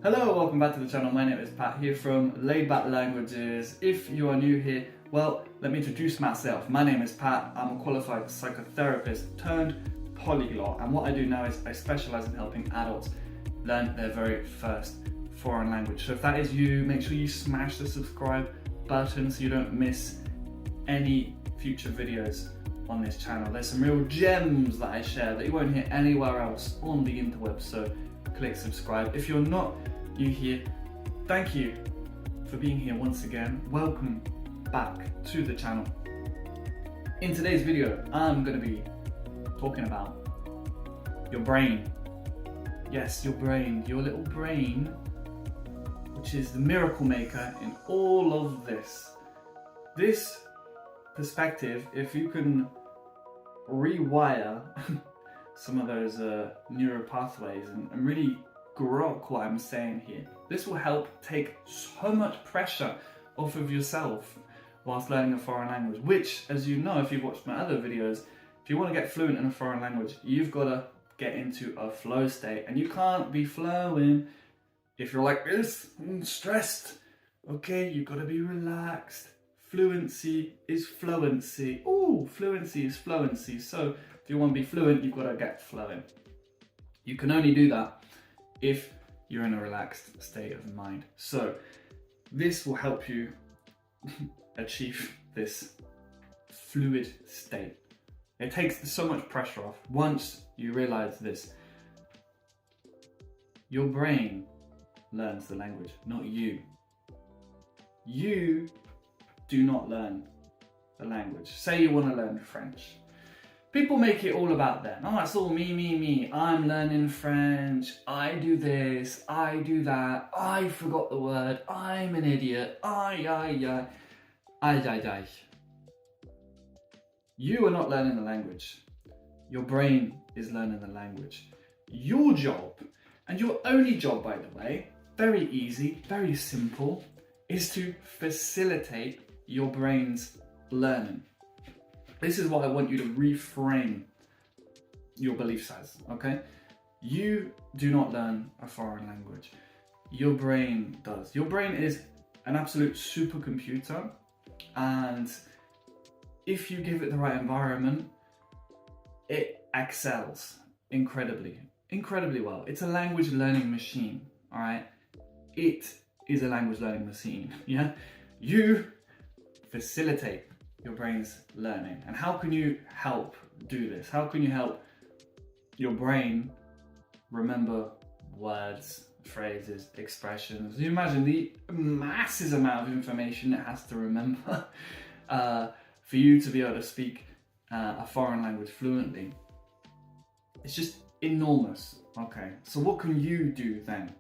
Hello, welcome back to the channel. My name is Pat here from Laid Back Languages. If you are new here, well, let me introduce myself. My name is Pat. I'm a qualified psychotherapist turned polyglot, and what I do now is I specialize in helping adults learn their very first foreign language. So if that is you, make sure you smash the subscribe button so you don't miss any future videos on this channel. There's some real gems that I share that you won't hear anywhere else on the interweb, so click subscribe. If you're not new here, thank you for being here once again. Welcome back to the channel. In today's video, I'm going to be talking about your brain. Yes, your brain, your little brain, which is the miracle maker in all of this. This perspective, if you can rewire some of those neural pathways and really grok what I'm saying here, this will help take so much pressure off of yourself whilst learning a foreign language, which, as you know, if you've watched my other videos, if you want to get fluent in a foreign language, you've got to get into a flow state, and you can't be flowing if you're like this, stressed. Okay, you've got to be relaxed. Fluency is fluency. Oh, fluency is fluency. So if you want to be fluent, you've got to get flowing. You can only do that if you're in a relaxed state of mind. So this will help you achieve this fluid state. It takes so much pressure off once you realize this. Your brain learns the language, not you. You do not learn the language. Say you want to learn French. People make it all about them. Oh, it's all me, me, me. I'm learning French. I do this. I do that. I forgot the word. I'm an idiot. I. You are not learning the language. Your brain is learning the language. Your job, and your only job, by the way, very easy, very simple, is to facilitate your brain's learning. This is what I want you to reframe your beliefs as, okay? You do not learn a foreign language. Your brain does. Your brain is an absolute supercomputer, and if you give it the right environment, it excels incredibly well. It's a language learning machine, all right? It is a language learning machine, yeah? You facilitate your brain's learning. And how can you help do this? How can you help your brain remember words, phrases, expressions? You imagine the massive amount of information it has to remember for you to be able to speak a foreign language fluently. It's just enormous. Okay, so what can you do then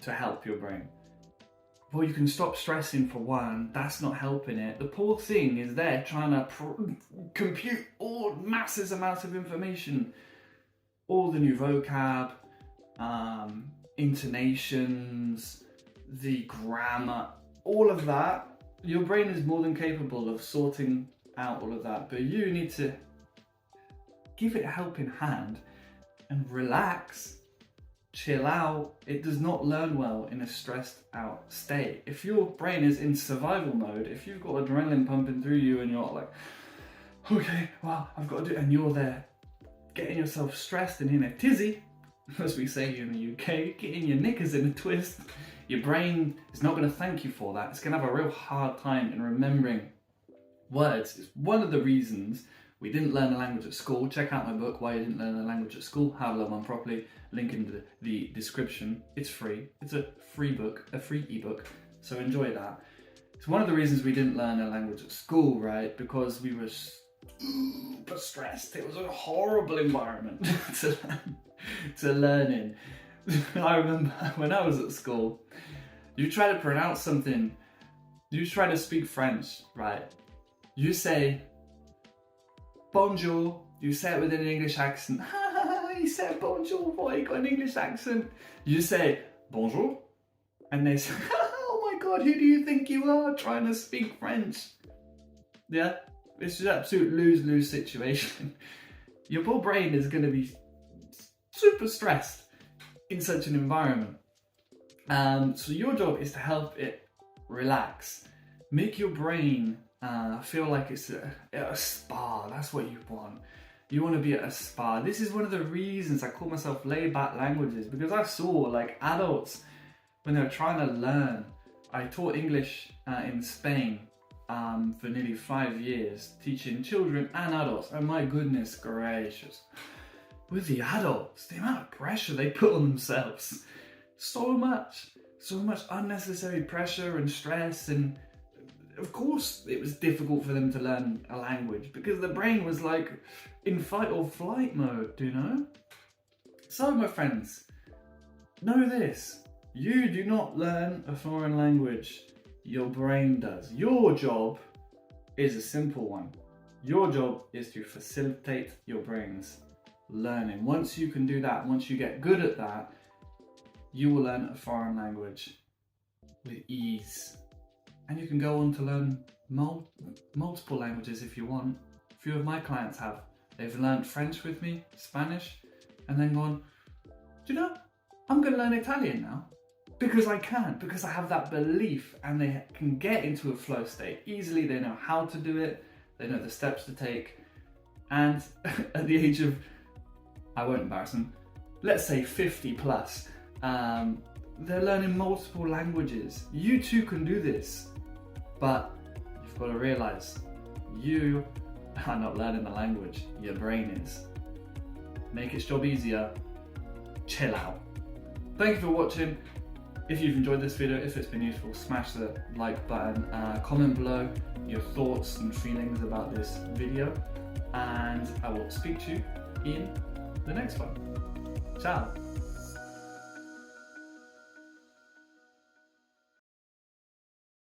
to help your brain? Well, you can stop stressing for one. That's not helping it. The poor thing is there trying to compute all massive amounts of information, all the new vocab, intonations, the grammar, all of that. Your brain is more than capable of sorting out all of that, but you need to give it a helping hand and relax. Chill out. It does not learn well in a stressed out state. If your brain is in survival mode, if you've got adrenaline pumping through you and you're like, okay, well, I've got to do it, and you're there getting yourself stressed and in a tizzy, as we say in the UK, getting your knickers in a twist, your brain is not going to thank you for that. It's going to have a real hard time in remembering words. It's one of the reasons we didn't learn a language at school. Check out my book, Why You Didn't Learn a Language at School, How to Learn One Properly. Link in the description. It's free. It's a free book, a free ebook. So enjoy that. It's one of the reasons we didn't learn a language at school, right? Because we were super stressed. It was a horrible environment to learn in. I remember when I was at school, you try to pronounce something, you try to speak French, right? You say bonjour, you say it with an English accent. You said bonjour, boy, you got an English accent. You say bonjour, and they say, oh my God, who do you think you are trying to speak French? Yeah, it's an absolute lose-lose situation. Your poor brain is going to be super stressed in such an environment. So your job is to help it relax, make your brain feel like it's a spa. That's what you want. You want to be at a spa. This is one of the reasons I call myself laid back languages, because I saw like adults when they were trying to learn. I taught English in Spain for nearly 5 years, teaching children and adults. And my goodness gracious, with the adults, the amount of pressure they put on themselves. So much unnecessary pressure and stress, and of course it was difficult for them to learn a language because the brain was like in fight or flight mode, you know? So my friends, know this, you do not learn a foreign language, your brain does. Your job is a simple one. Your job is to facilitate your brain's learning. Once you can do that, once you get good at that, you will learn a foreign language with ease. And you can go on to learn multiple languages if you want. A few of my clients have. They've learned French with me, Spanish, and then gone, do you know, I'm going to learn Italian now. Because I can, because I have that belief, and they can get into a flow state easily. They know how to do it. They know the steps to take. And at the age of, I won't embarrass them, let's say 50 plus, they're learning multiple languages. You too can do this, but you've got to realize you are not learning the language, your brain is. Make its job easier, chill out. Thank you for watching. If you've enjoyed this video, if it's been useful, smash the like button, comment below your thoughts and feelings about this video, and I will speak to you in the next one. Ciao.